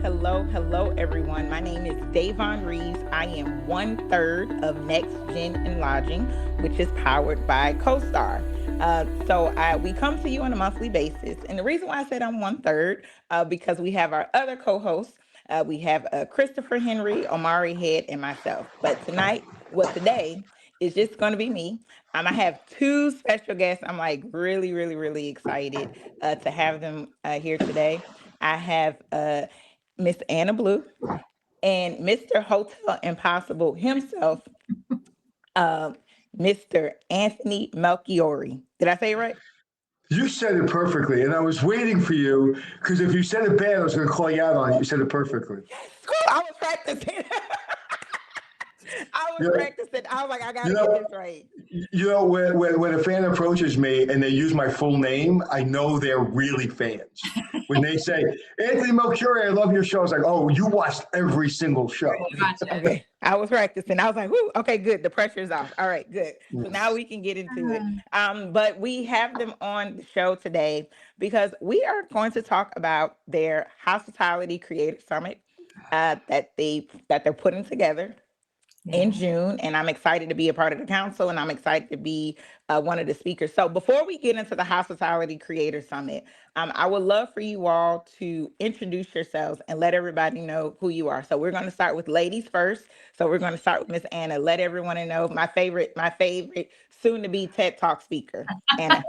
hello, everyone. My name is Davonne Reaves. I am one third of Next Gen and Lodging, which is powered by CoStar. We come to you on a monthly basis. And the reason why I said I'm one third, because we have our other co hosts. We have Christopher Henry, Omari Head, and myself. But today is just going to be me. I have two special guests. I'm like really, really, really excited to have them here today. I have Miss Anna Blue and Mr. Hotel Impossible himself, uh, Mr. Anthony Melchiori. Did I say it right? You said it perfectly, and I was waiting for you because if you said it bad, I was going to call you out on it. You said it perfectly. Cool. I was practicing. I was You know, practicing. I was like, I got you to get know, this right. when a fan approaches me and they use my full name, I know they're really fans. When they say, Anthony Melchiori, I love your show, it's like, oh, you watched every single show. Gotcha. Okay. I was practicing. I was like, whoo, okay, good. The pressure's off. All right, good. So now we can get into it. But we have them on the show today because we are going to talk about their Hospitality Creator Summit that they're putting together in June, and I'm excited to be a part of the council, and I'm excited to be one of the speakers. So before we get into the Hospitality Creator Summit, I would love for you all to introduce yourselves and let everybody know who you are. So we're going to start with ladies first. So we're going to start with Miss Anna. Let everyone know my favorite soon-to-be TED Talk speaker, Anna.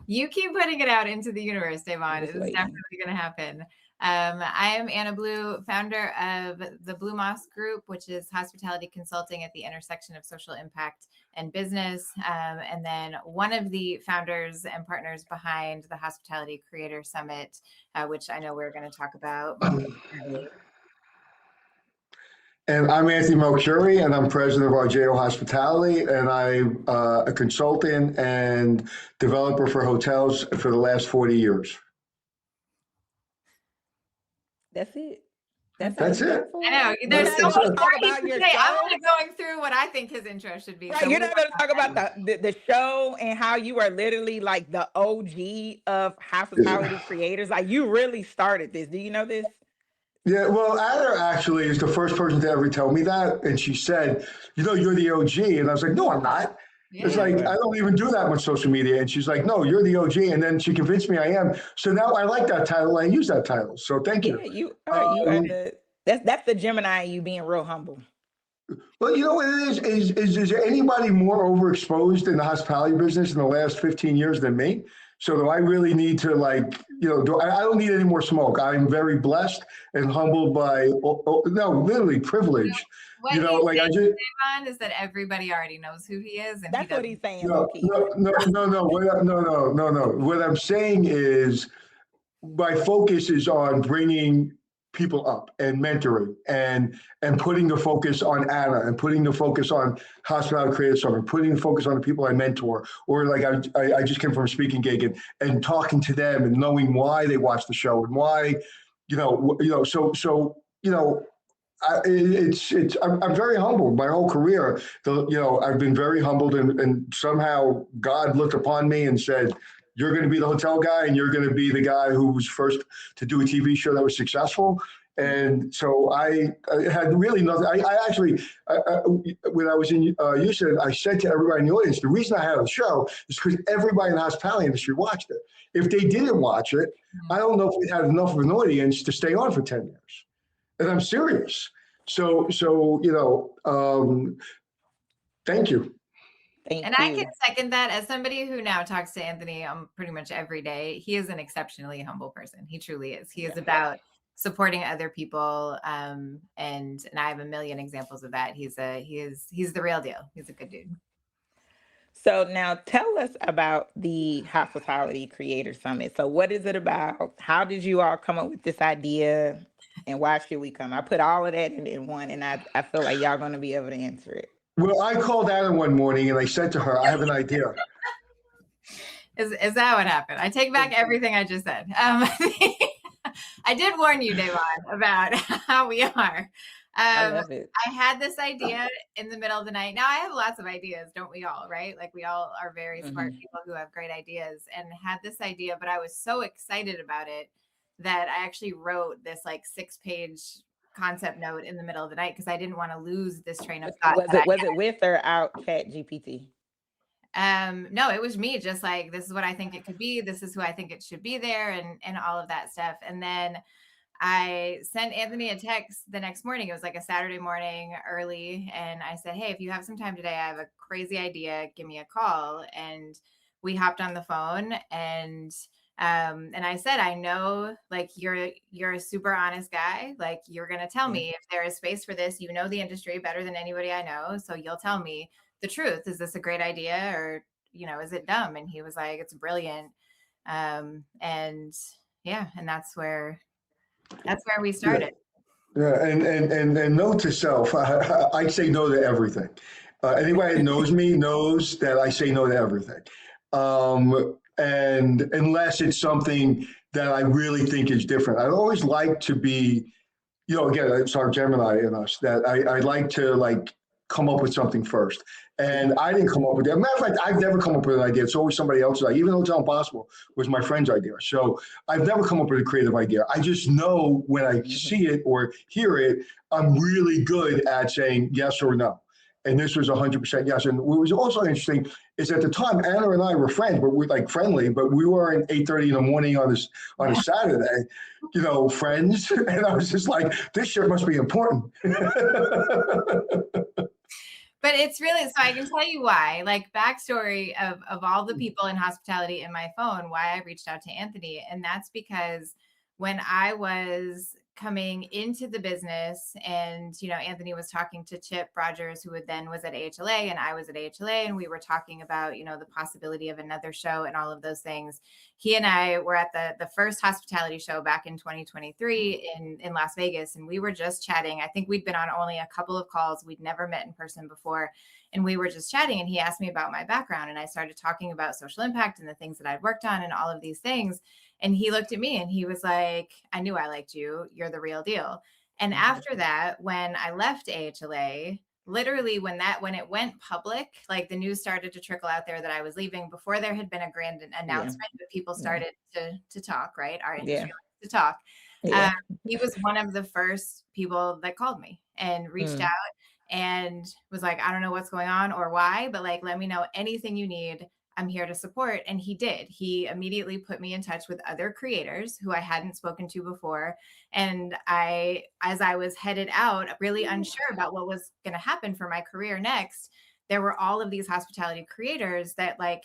You keep putting it out into the universe, Davonne. Just It is waiting. definitely going to happen. I am Anna Blue, founder of the Blue Moss Group, which is hospitality consulting at the intersection of social impact and business. And then one of the founders and partners behind the Hospitality Creator Summit, which I know we're going to talk about. And I'm Anthony Melchiori, and I'm president of RJO Hospitality, and I'm a consultant and developer for hotels for the last 40 years. That's it. That's all That's you it. got for I know. it? You're There's not so going much to more talk you about can your say. I'm show? only going through what I think his intro should be. Right, So you're we not going to talk about the show and how you are literally like the OG of hospitality creators. Like you really started this. Do you know this? Yeah, well, Anna actually is the first person to ever tell me that. And she said, you're the OG. And I was like, no, I'm not. It's Yeah. like, I don't even do that much social media. And she's like, no, you're the OG. And then she convinced me I am. So now I like that title. I use that title. So thank you. Yeah, you are. You are the that's the Gemini in you being real humble. Well, you know what it is there anybody more overexposed in the hospitality business in the last 15 years than me? So do I really need to I don't need any more smoke. I'm very blessed and humbled by, no, literally privileged. What You know, he's like I saying, just, Davon, is that everybody already knows who he is, and he That's what doesn't. he's saying, low no, key. no, no, no, no, no. What I'm saying is my focus is on bringing people up and mentoring and putting the focus on Anna and putting the focus on Hospitality Creative Summit, putting the focus on the people I mentor, or like I just came from a speaking gig and talking to them and knowing why they watch the show and why, I'm very humbled. My whole career, I've been very humbled, and somehow God looked upon me and said, "You're going to be the hotel guy, and you're going to be the guy who was first to do a TV show that was successful." And so I had really nothing. When I was in Houston, I said to everybody in the audience, the reason I had a show is because everybody in the hospitality industry watched it. If they didn't watch it, I don't know if we had enough of an audience to stay on for 10 years. And I'm serious. So thank you. Thank And I can you. second that. As somebody who now talks to Anthony pretty much every day, he is an exceptionally humble person. He truly is. He is about supporting other people, and I have a million examples of that. He's the real deal. He's a good dude. So now tell us about the Hospitality Creator Summit. So what is it about? How did you all come up with this idea? And why should we come? I put all of that in one, and I feel like y'all going to be able to answer it. Well, I called Anna one morning and I said to her, I have an idea. Is that what happened? I take back everything I just said. I did warn you, Davonne, about how we are. I love it. I had this idea in the middle of the night. Now I have lots of ideas, don't we all, right? Like we all are very smart people who have great ideas, and had this idea, but I was so excited about it that I actually wrote this like 6-page concept note in the middle of the night because I didn't want to lose this train of thought. Was it with or out Chat GPT? No, it was me just like, this is what I think it could be. This is who I think it should be there, and all of that stuff. And then I sent Anthony a text the next morning. It was like a Saturday morning early. And I said, hey, if you have some time today, I have a crazy idea. Give me a call. And we hopped on the phone, and I said, I know like you're a super honest guy. Like, you're going to tell me if there is space for this. You know the industry better than anybody I know. So you'll tell me the truth. Is this a great idea, or, is it dumb? And he was like, it's brilliant. And yeah, and that's where we started. Yeah, and note to self, I say no to everything. Anybody that knows me knows that I say no to everything. And unless it's something that I really think is different, I always like to be, again, it's our Gemini in us that I like to like come up with something first. And I didn't come up with it. As a matter of fact, I've never come up with an idea. It's always somebody else's idea. Even Hotel Impossible was my friend's idea. So I've never come up with a creative idea. I just know when I see it or hear it, I'm really good at saying yes or no. And this was 100% yes. And what was also interesting is at the time, Anna and I were friends, but we're like friendly, but we were at 8:30 in the morning on a Saturday, friends. And I was just like, this shit must be important. But it's really, so I can tell you why, like backstory of all the people in hospitality in my phone, why I reached out to Anthony. And that's because when I was coming into the business and, Anthony was talking to Chip Rogers, who then was at AHLA, and I was at AHLA, and we were talking about, the possibility of another show and all of those things. He and I were at the first hospitality show back in 2023 in Las Vegas. And we were just chatting. I think we'd been on only a couple of calls. We'd never met in person before. And we were just chatting, and he asked me about my background, and I started talking about social impact and the things that I'd worked on and all of these things. And he looked at me and he was like, I knew I liked you. You're the real deal. And after that, when I left AHLA, literally when it went public, like the news started to trickle out there that I was leaving before there had been a grand announcement, but people started to talk, right? Our industry likes to talk. He was one of the first people that called me and reached out and was like, I don't know what's going on or why, but like, let me know anything you need. I'm here to support. And he did. He immediately put me in touch with other creators who I hadn't spoken to before. And as I was headed out, really unsure about what was going to happen for my career next, there were all of these hospitality creators that like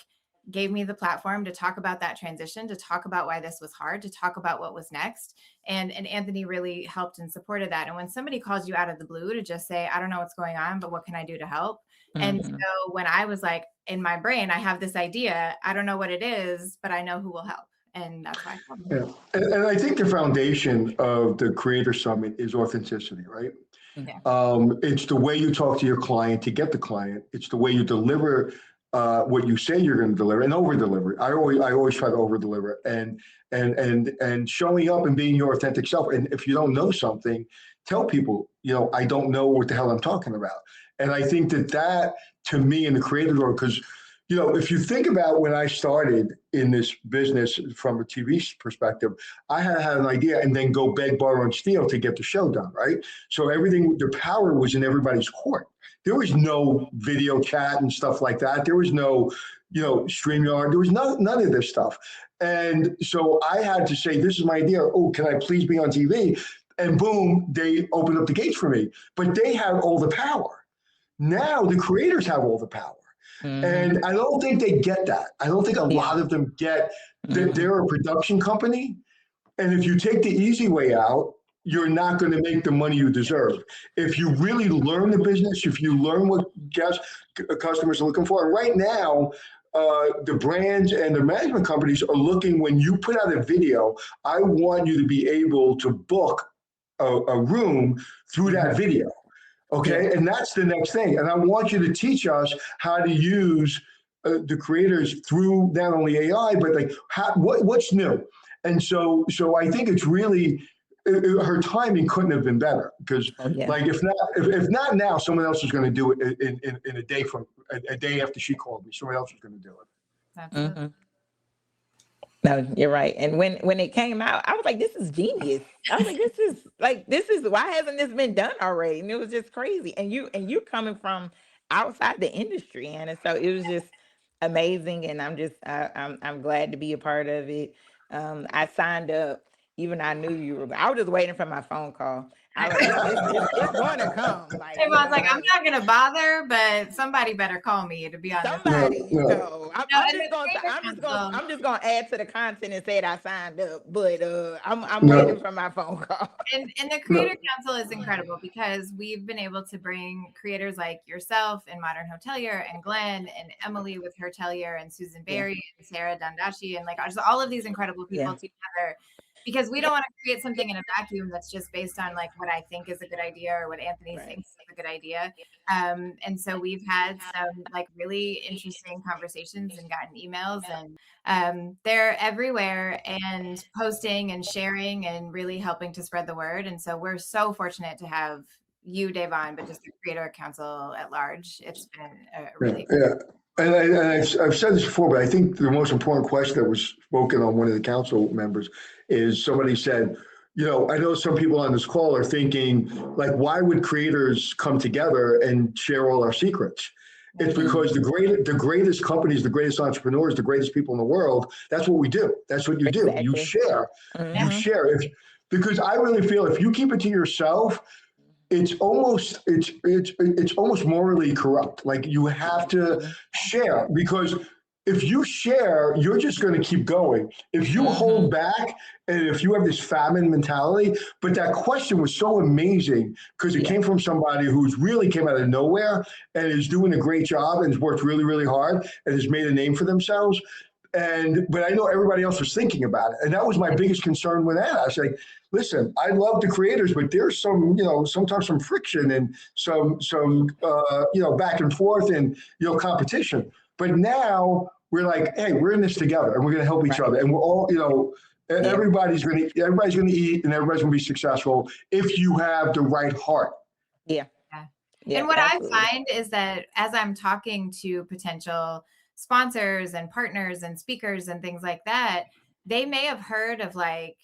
gave me the platform to talk about that transition, to talk about why this was hard, to talk about what was next. And Anthony really helped and supported that. And when somebody calls you out of the blue to just say, I don't know what's going on, but what can I do to help? And so when I was like, in my brain, I have this idea, I don't know what it is, but I know who will help. And that's why I called him. Yeah. And I think the foundation of the Creator Summit is authenticity, right? Yeah. It's the way you talk to your client to get the client. It's the way you deliver what you say you're going to deliver and over deliver. I always try to over deliver and showing up and being your authentic self. And if you don't know something, tell people, I don't know what the hell I'm talking about. And I think that to me in the creative world, because, if you think about when I started in this business from a TV perspective, I had an idea and then go beg, borrow, and steal to get the show done, right? So everything, the power was in everybody's court. There was no video chat and stuff like that. There was no, StreamYard. There was none of this stuff. And so I had to say, this is my idea. Oh, can I please be on TV? And boom, they opened up the gates for me. But they had all the power. Now the creators have all the power. And I don't think they get that. I don't think a lot of them get that they're a production company. And if you take the easy way out, you're not going to make the money you deserve. If you really learn the business, if you learn what customers are looking for, and right now, the brands and the management companies are looking, when you put out a video, I want you to be able to book a room through that video. Okay, and that's the next thing. And I want you to teach us how to use the creators through not only AI, but like what's new. And so I think it's really her timing couldn't have been better because like if not now, someone else is going to do it in a day after she called me. Someone else is going to do it. Absolutely. No, you're right. And when it came out, I was like, this is genius. I was like, this is why hasn't this been done already? And it was just crazy. And you coming from outside the industry, and so it was just amazing. And I'm glad to be a part of it. I signed up, even I knew you were. I was just waiting for my phone call. I was like, it's going to come. Like, Everyone's like, I'm not gonna bother, but somebody better call me to be on this. No, somebody. no, So No, and the Creator Council, I'm just gonna add to the content and say that I signed up. But I'm waiting no, for my phone call. and the no. Creator Council is incredible because we've been able to bring creators like yourself and Modern Hotelier and Glenn and Emily with Hotelier and Susan Yeah, Berry and Sarah Dandashi and like just all of these incredible yeah, people together because we don't want to create something in a vacuum that's just based on like what I think is a good idea or what Anthony right. thinks is a good idea. And so we've had some like really interesting conversations and gotten emails and they're everywhere and posting and sharing and really helping to spread the word. And so we're so fortunate to have you, Davonne, but just the Creator Council at large. It's been a Yeah, really yeah. And I've said this before, but I think the most important question that was spoken on one of the council members is somebody said, I know some people on this call are thinking, like, why would creators come together and share all our secrets? It's because Mhm. the greatest companies, the greatest entrepreneurs, the greatest people in the world, that's what we do. That's what you do. You Exactly. share. You Hmm. share. Because I really feel if you keep it to yourself, it's almost morally corrupt. Like you have to Hmm. share because if you share, you're just going to keep going. If you Hmm. hold back and if you have this famine mentality, but that question was so amazing because it Yeah. came from somebody who's really came out of nowhere and is doing a great job and has worked really, really hard and has made a name for themselves. But I know everybody else was thinking about it. And that was my biggest concern with that. I was like, listen, I love the creators, but there's some, sometimes some friction and some back and forth and, competition. But now we're like, hey, we're in this together and we're going to help each Right. other. And we're all, Yeah. everybody's going to eat and everybody's going to be successful if you have the right heart. Yeah. yeah. Yeah. And what I Absolutely. find is that as I'm talking to potential sponsors and partners and speakers and things like that, they may have heard of like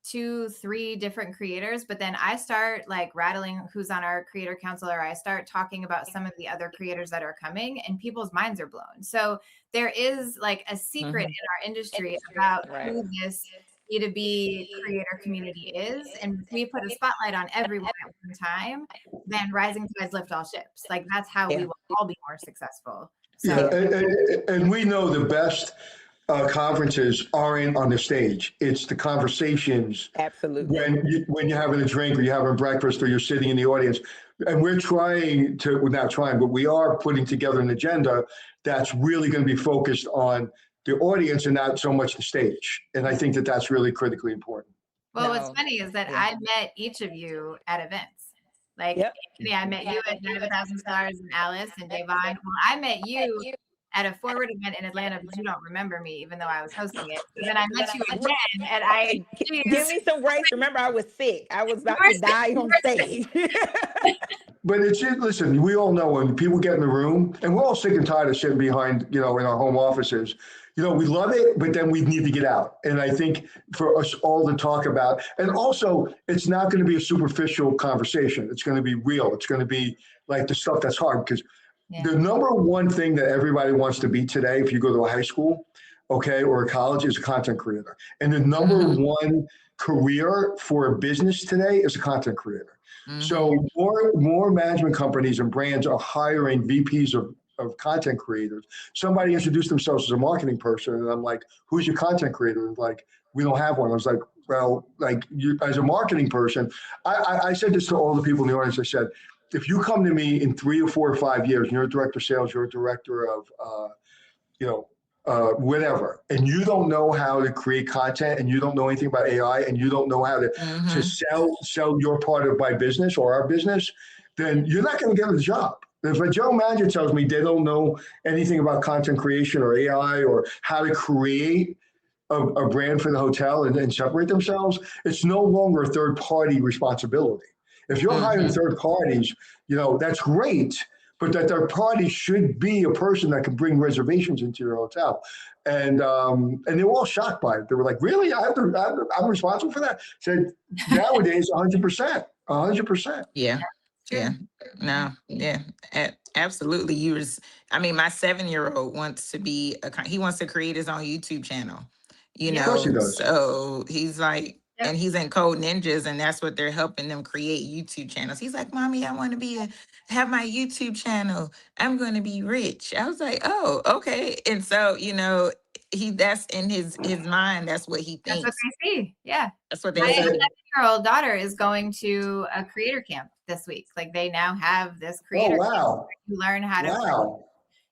2, 3 different creators, but then I start like rattling who's on our creator council, or I start talking about some of the other creators that are coming, and people's minds are blown. So there is like a secret Hmm. in our industry about Right. who this B2B creator community is. And if we put a spotlight on everyone at one time, then rising tides lift all ships. Like that's how we Yeah. will all be more successful. Yeah, So Yeah. and we know the best conferences aren't on the stage. It's the conversations Absolutely. when you're having a drink or you're having breakfast or you're sitting in the audience. And we're trying to, we're not trying, but we are putting together an agenda that's really going to be focused on the audience and not so much the stage. And I think that that's really critically important. well, what's No. funny is that Yeah. I met each of you at events. Like Yep. Anthony, I met you at Night of 1,000 Stars and Alice and Davonne. Well, I met you at a forward event in Atlanta, but you don't remember me, even though I was hosting it. So then I met you again at Give IHG's. me some grace. Remember, I was sick. I was about to die on stage. But listen, we all know when people get in the room, and we're all sick and tired of sitting behind, in our home offices. We love it, but then we need to get out. And I think for us all to talk about, and also it's not going to be a superficial conversation. It's going to be real. It's going to be like the stuff that's hard because Yeah. the number one thing that everybody wants to be today, if you go to a high school, okay, or a college, is a content creator. And the number Hmm. one career for a business today is a content creator. Hmm. So more management companies and brands are hiring VPs of content creators. Somebody introduced themselves as a marketing person, and I'm like, "Who's your content creator?" And like, we don't have one. I was like, "Well, like you as a marketing person," I said this to all the people in the audience. I said, "If you come to me in 3 or 4 or 5 years, and you're a director of sales, you're a director of you know, whatever, and you don't know how to create content and you don't know anything about AI and you don't know how to Hmm. sell your part of my business or our business, then you're not going to get the job. If a general manager tells me they don't know anything about content creation or AI or how to create a brand for the hotel and separate themselves, it's no longer a third party responsibility. If you're hiring Hmm. third parties, that's great, but that their party should be a person that can bring reservations into your hotel. And they were all shocked by it. They were like, "Really? I'm responsible for that?" I said, "Nowadays, 100%, 100%." Yeah. True. Yeah. No. Yeah. Absolutely. I mean, my 7-year-old wants to be he wants to create his own YouTube channel, Yeah. Of course, he does. so he's like, Yep. and he's in Code Ninjas, and that's what they're helping them create YouTube channels. He's like, "Mommy, I want to have my YouTube channel. I'm going to be rich." I was like, "Oh, okay." And so, that's in his mind. That's what he That's what thinks. they see. Yeah. That's what My they see. 7-year-old daughter is going to a creator camp this week. Like they now have this Oh, creator camp wow. where you learn how to create Wow.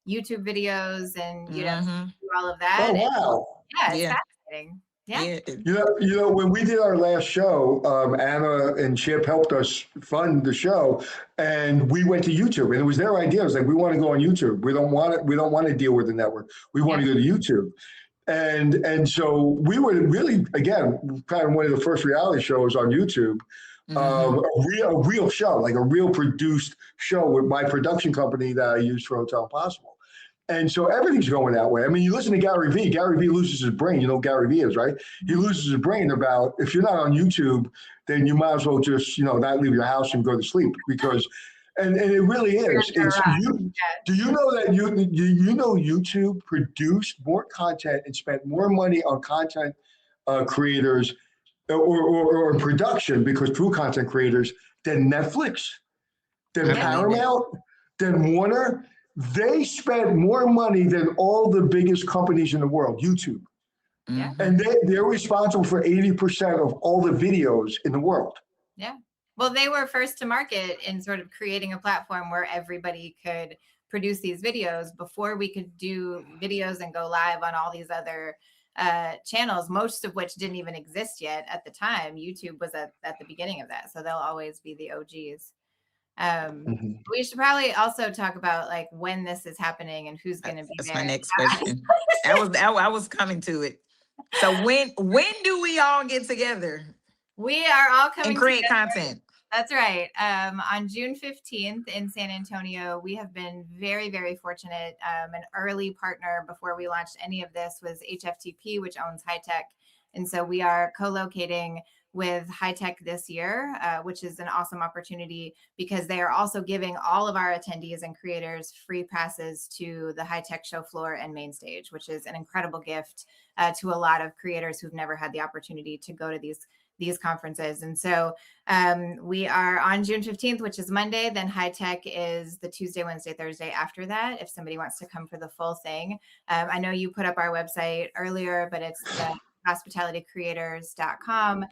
YouTube videos and Mm-hmm. do all of Oh, that. And wow. yeah, it's Yeah. fascinating. Yeah. Yeah. When we did our last show, Anna and Chip helped us fund the show, and we went to YouTube. And it was their idea. It was like, we want to go on YouTube. We don't want it. We don't want to deal with the network. We want to go to YouTube. And so we were really, again, kind of one of the first reality shows on YouTube, Mm-hmm. a real show, like a real produced show with my production company that I use for Hotel Impossible. And so everything's going that way. I mean, you listen to Gary Vee. Gary Vee loses his brain. You know who Gary Vee is, right? He loses his brain about, if you're not on YouTube, then you might as well just, not leave your house and go to sleep, because, and it really is. Do you know that YouTube produced more content and spent more money on content creators or production, because true content creators, than Netflix, than I believe it. Paramount, than Warner? They spent more money than all the biggest companies in the world, YouTube. Yeah. Mhm. And they're responsible for 80% of all the videos in the world. Yeah. Well, they were first to market in sort of creating a platform where everybody could produce these videos before we could do videos and go live on all these other channels, most of which didn't even exist yet at the time. YouTube was at the beginning of that. So they'll always be the OGs. We should probably also talk about like when this is happening and who's going to be That's there. my next question. I was coming to it. So when do we all get together We are all coming and create together. content? That's right. On June 15th in San Antonio, we have been very, very fortunate. An early partner before we launched any of this was HFTP, which owns High Tech. And so we are co-locating with High Tech this year, which is an awesome opportunity because they are also giving all of our attendees and creators free passes to the High Tech show floor and main stage, which is an incredible gift to a lot of creators who've never had the opportunity to go to these conferences. And so we are on June 15th, which is Monday. Then High Tech is the Tuesday, Wednesday, Thursday after that, if somebody wants to come for the full thing. I know you put up our website earlier, but it's the hospitalitycreators.com.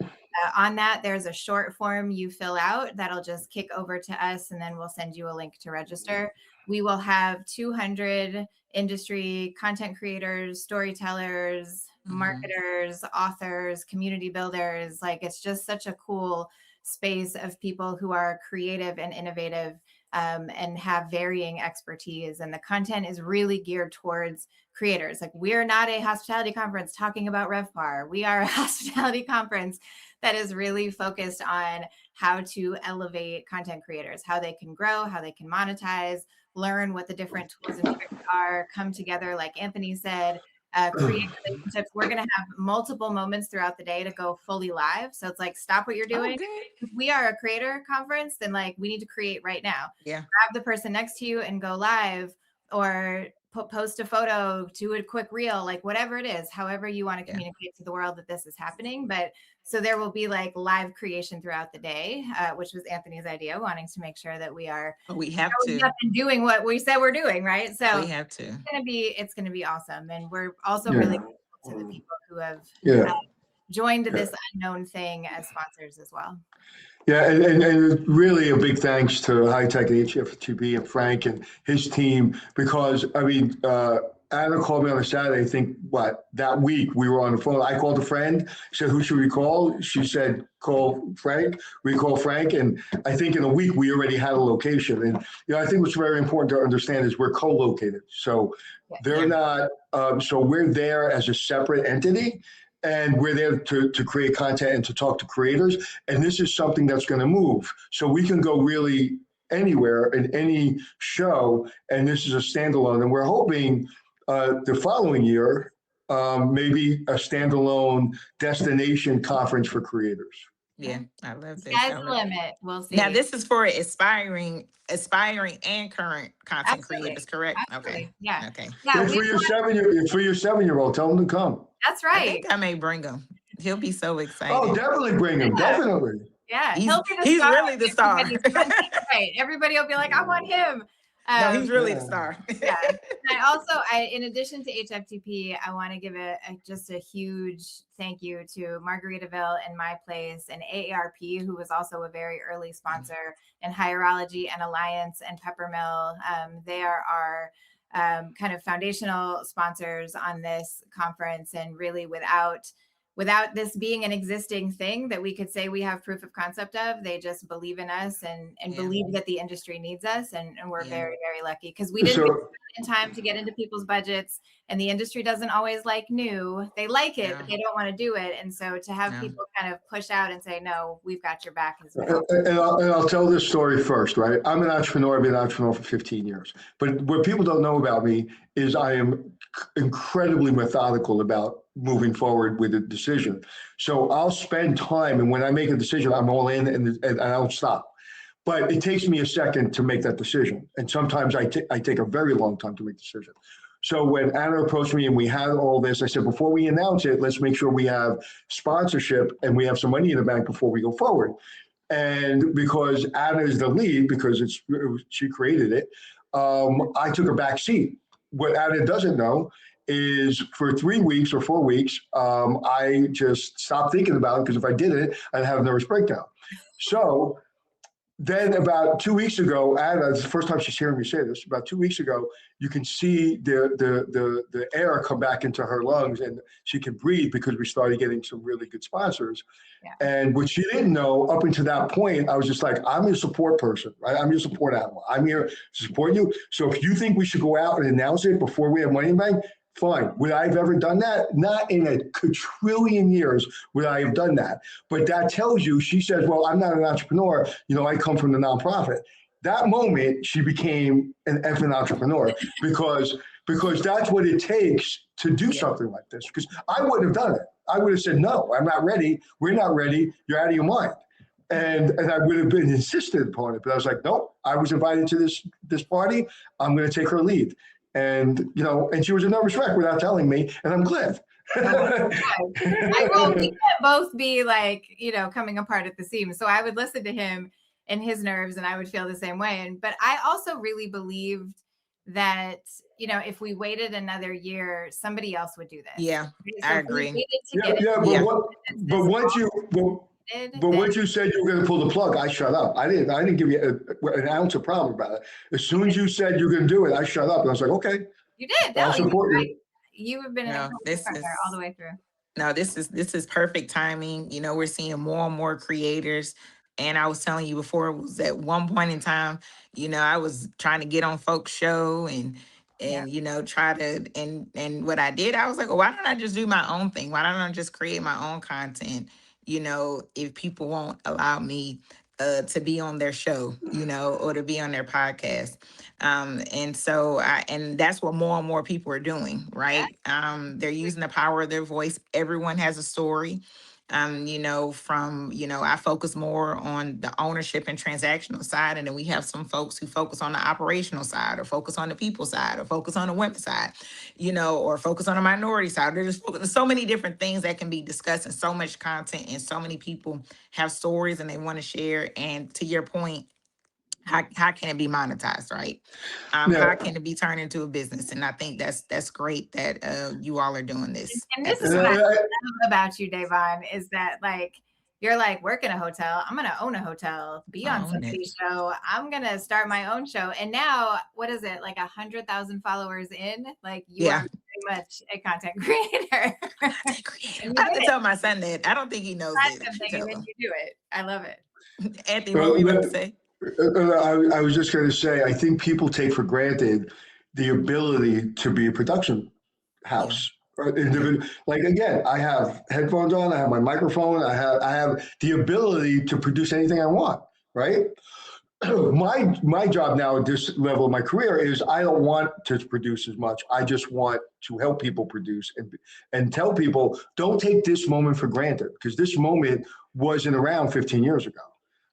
On that, there's a short form you fill out that'll just kick over to us, and then we'll send you a link to register. We will have 200 industry content creators, storytellers, marketers, authors, community builders. Like it's just such a cool space of people who are creative and innovative and have varying expertise. And the content is really geared towards creators. Like we're not a hospitality conference talking about RevPAR. We are a hospitality conference that is really focused on how to elevate content creators, how they can grow, how they can monetize, learn what the different tools and tricks are, come together, like Anthony said, create relationships. We're going to have multiple moments throughout the day to go fully live. So it's like, stop what you're doing. Okay. If we are a creator conference, then like we need to create right now. Yeah. Grab the person next to you and go live, or post a photo, do a quick reel, like whatever it is, however you want to communicate to the world that this is happening. But so there will be like live creation throughout the day, which was Anthony's idea, wanting to make sure that we are We have to. up and doing what we said we're doing, right? So We have to. it's gonna be awesome. And we're also really grateful to the people who have joined this unknown thing as sponsors as well. Yeah, and really a big thanks to High Tech HFTB and Frank and his team, because I mean, Anna called me on a Saturday. I think that week we were on the phone. I called a friend, said, "Who should we call?" She said, "Call Frank." We called Frank, and I think in a week we already had a location. And I think what's very important to understand is we're co-located, so they're not. So we're there as a separate entity. And we're there to create content and to talk to creators. And this is something that's going to move. So we can go really anywhere in any show, and this is a standalone. And we're hoping the following year, maybe a standalone destination conference for creators. Yeah, I love this. Sky's I the love. limit. We'll Now, see. this is for aspiring and current content Absolutely. creators, correct? Okay. Absolutely. Yeah. Okay. Yeah. It's for your 7-year-old. Tell them to come. That's I right. think I may bring him. He'll be so Oh, excited. definitely bring him. Yeah. Definitely. Yeah. He's He'll be the he's star. really the star. Right. Everybody will be like, I want him. No, he's really the Yeah. star. Yeah. I in addition to HFTP, I want to give just a huge thank you to Margaritaville and My Place and AARP, who was also a very early sponsor, and Hierology and Alliance and Peppermill. They are our kind of foundational sponsors on this conference, and really without this being an existing thing that we could say we have proof of concept of, they just believe in us and believe that the industry needs us. And we're very, very lucky because we didn't So, in time to get into people's budgets, and the industry doesn't always like new. They like it, but they don't want to do it. And so to have people kind of push out and say, no, we've got your back. and I'll tell this story first, right? I'm an entrepreneur. I've been an entrepreneur for 15 years. But what people don't know about me is I am incredibly methodical about moving forward with a decision. So I'll spend time, and when I make a decision, I'm all in, and I don't stop. But it takes me a second to make that decision. And sometimes I take a very long time to make a decision. So when Anna approached me and we had all this, I said, before we announce it, let's make sure we have sponsorship and we have some money in the bank before we go forward. And because Anna is the lead, because she created it, I took a back seat. What Anna doesn't know is for 3 weeks or 4 weeks, I just stopped thinking about it, because if I did it, I'd have a nervous breakdown. So then about 2 weeks ago, Anna, it's the first time she's hearing me say this, about 2 weeks ago, you can see the air come back into her lungs, and she can breathe because we started getting some really good sponsors. Yeah. And what she didn't know up until that point, I was just like, I'm your support person, right? I'm your support animal. I'm here to support you. So if you think we should go out and announce it before we have money in the bank, fine. Would I have ever done that? Not in a quadrillion years would I have done that. But that tells you, she says, well, I'm not an entrepreneur. I come from the nonprofit. That moment, she became an effing entrepreneur because that's what it takes to do something like this. Because I wouldn't have done it. I would have said, no, I'm not ready. We're not ready. You're out of your mind. And I would have been insistent upon it. But I was like, nope, I was invited to this party. I'm going to take her lead. And, and she was a nervous wreck without telling me, and I'm glad. We can't both be like, coming apart at the seams. So I would listen to him and his nerves, and I would feel the same way. But I also really believed that, if we waited another year, somebody else would do this. Yeah, so I agree. But once you said you were going to pull the plug, I shut up. I didn't give you an ounce of problem about it. As soon as you said you're going to do it, I shut up, and I was like, okay. You did. I'll support you. You have been a partner all the way through. No, this is perfect timing. We're seeing more and more creators. And I was telling you before, it was at one point in time, I was trying to get on folks' show and try to, and what I did, I was like, well, why don't I just do my own thing? Why don't I just create my own content? If people won't allow me to be on their show, or to be on their podcast. And so and that's what more and more people are doing, right? They're using the power of their voice. Everyone has a story. I focus more on the ownership and transactional side. And then we have some folks who focus on the operational side, or focus on the people side, or focus on the women side, or focus on the minority side. There's so many different things that can be discussed, and so much content, and so many people have stories and they want to share. And to your point, how can it be monetized, right? How can it be turned into a business? And I think that's great that you all are doing this. And this is what I love about you, Davonne, is that you're like, work in a hotel. I'm going to own a hotel, be on somebody's show. I'm going to start my own show. And now, what is it, like 100,000 followers in? Like you are very much a content creator. I have to tell my son that. I don't think he knows it. And then you do it. I love it. Anthony, what were you about to say? I was just going to say, I think people take for granted the ability to be a production house. Yeah. Like, again, I have headphones on, I have my microphone, I have the ability to produce anything I want, right? my job now at this level of my career is I don't want to produce as much. I just want to help people produce and tell people don't take this moment for granted because this moment wasn't around 15 years ago.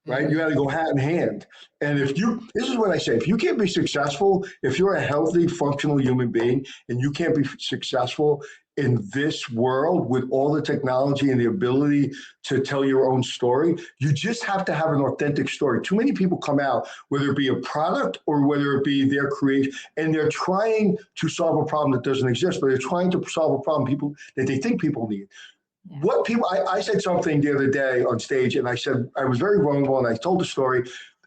Right? You got to go hand in hand. And this is what I say, if you can't be successful, if you're a healthy, functional human being and you can't be successful in this world with all the technology and the ability to tell your own story, you just have to have an authentic story. Too many people come out, whether it be a product or whether it be their creation, and they're trying to solve a problem that doesn't exist, but they're trying to solve a problem that they think people need. Yeah. What people, I said something the other day on stage, and I said, I was very vulnerable, and I told the story,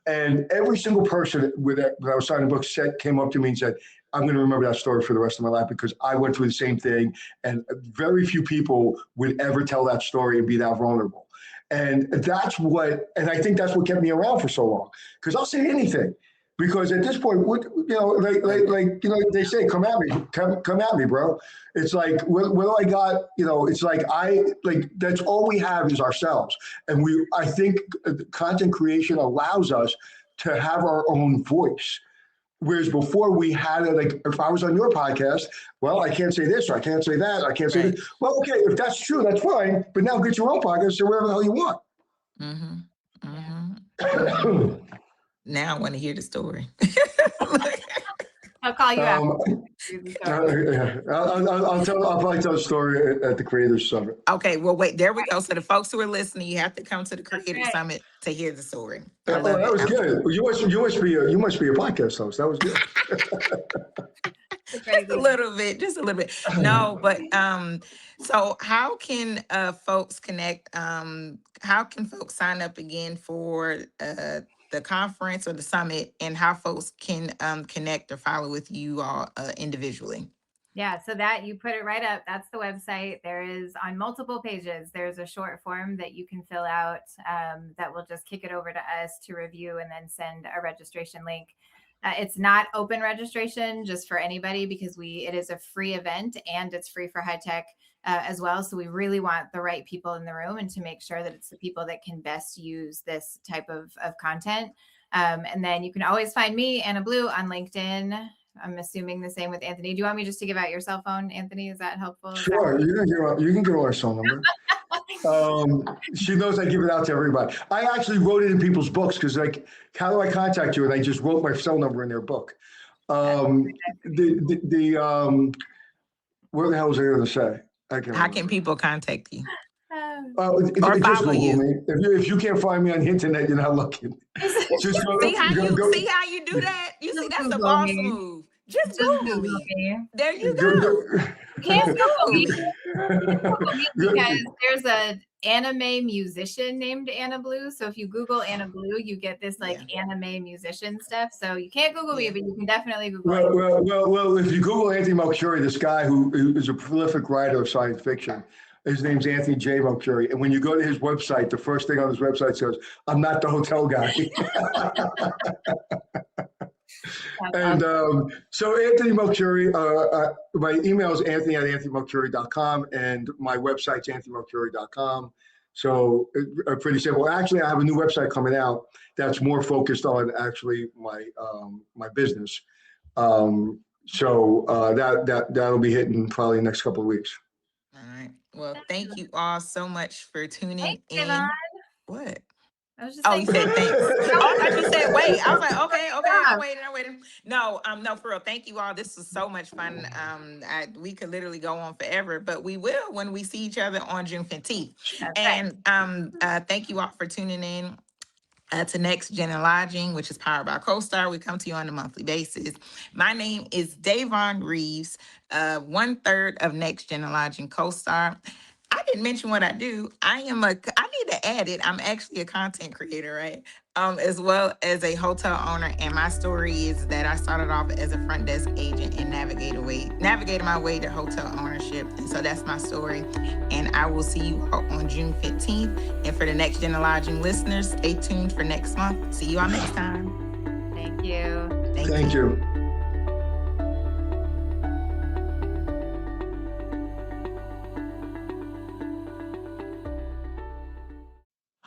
and every single person when I was signing books came up to me and said, I'm going to remember that story for the rest of my life because I went through the same thing, and very few people would ever tell that story and be that vulnerable. And I think that's what kept me around for so long, because I'll say anything. Because at this point, they say, come at me, bro. It's like, what do I got? It's like that's all we have is ourselves. And I think content creation allows us to have our own voice. Whereas before we had it, like if I was on your podcast, well, I can't say this or I can't say that. I can't say this. Well, okay, if that's true, that's fine. But now get your own podcast, say whatever the hell you want. Mm-hmm. Mm-hmm. Now I want to hear the story. I'll call you out. I'll probably tell a story at the Creators Summit. Okay, well, wait, there we go. So the folks who are listening, you have to come to the Creators Summit to hear the story. That was good. You must be a podcast host. That was good. Just a little bit. No, but so how can folks connect? How can folks sign up again for the conference or the summit, and how folks can connect or follow with you all individually? Yeah, so that you put it right up. That's the website. There is on multiple pages. There's a short form that you can fill out that will just kick it over to us to review and then send a registration link. It's not open registration just for anybody because it is a free event and it's free for high tech as well. So we really want the right people in the room and to make sure that it's the people that can best use this type of content. And then you can always find me, Anna Blue, on LinkedIn. I'm assuming the same with Anthony. Do you want me just to give out your cell phone, Anthony? Is that helpful? Sure. You can give our cell number. She knows I give it out to everybody. I actually wrote it in people's books because, like, how do I contact you? And I just wrote my cell number in their book. What the hell was I going to say? How can people contact you? Or follow you. If you can't find me on the internet, you're not looking. Just see how you do that? You see, that's a boss move. Just Google me. There you go. You can't Google me. Because there's an anime musician named Anna Blue. So if you Google Anna Blue, you get this anime musician stuff. So you can't Google me, but you can definitely Google Well, if you Google Anthony Malcuri, this guy who is a prolific writer of science fiction, his name's Anthony J. Malcuri. And when you go to his website, the first thing on his website says, I'm not the hotel guy. And so Anthony Malcuri, my email is anthony@anthonymalcuri.com and my website's anthonymalcuri.com. So pretty simple. Actually, I have a new website coming out that's more focused on actually my business. So that'll be hitting probably the next couple of weeks. All right. Well, thank you all so much for tuning in. Davonne. What? I was just you said thanks. I thought you said wait. I was like, okay, I'm waiting. No, for real. Thank you all. This was so much fun. We could literally go on forever, but we will when we see each other on June 15th. And thank you all for tuning in to Next Gen and Lodging, which is powered by CoStar. We come to you on a monthly basis. My name is Davonne Reaves, 1/3 of Next Gen and Lodging CoStar. I didn't mention what I do. I need to add it. I'm actually a content creator, right? As well as a hotel owner. And my story is that I started off as a front desk agent and navigated my way to hotel ownership. And so that's my story. And I will see you all on June 15th. And for the Next Gen Lodging listeners, stay tuned for next month. See you all next time. Thank you. Thank you.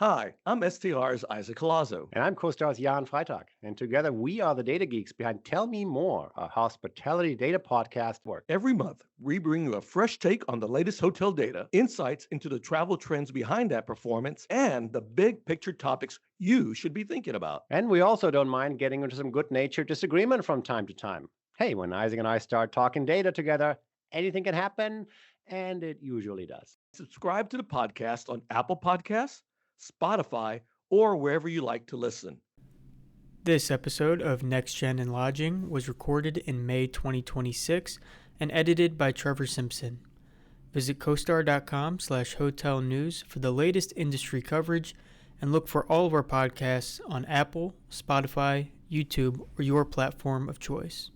Hi, I'm STR's Isaac Colazo. And I'm co-stars Jan Freitag. And together we are the data geeks behind Tell Me More, a hospitality data podcast work. Every month, we bring you a fresh take on the latest hotel data, insights into the travel trends behind that performance, and the big picture topics you should be thinking about. And we also don't mind getting into some good-natured disagreement from time to time. Hey, when Isaac and I start talking data together, anything can happen, and it usually does. Subscribe to the podcast on Apple Podcasts, Spotify, or wherever you like to listen. This episode of Next Gen and Lodging was recorded in May 2026 and edited by Trevor Simpson. Visit costar.com/hotel news for the latest industry coverage and look for all of our podcasts on Apple, Spotify, YouTube, or your platform of choice.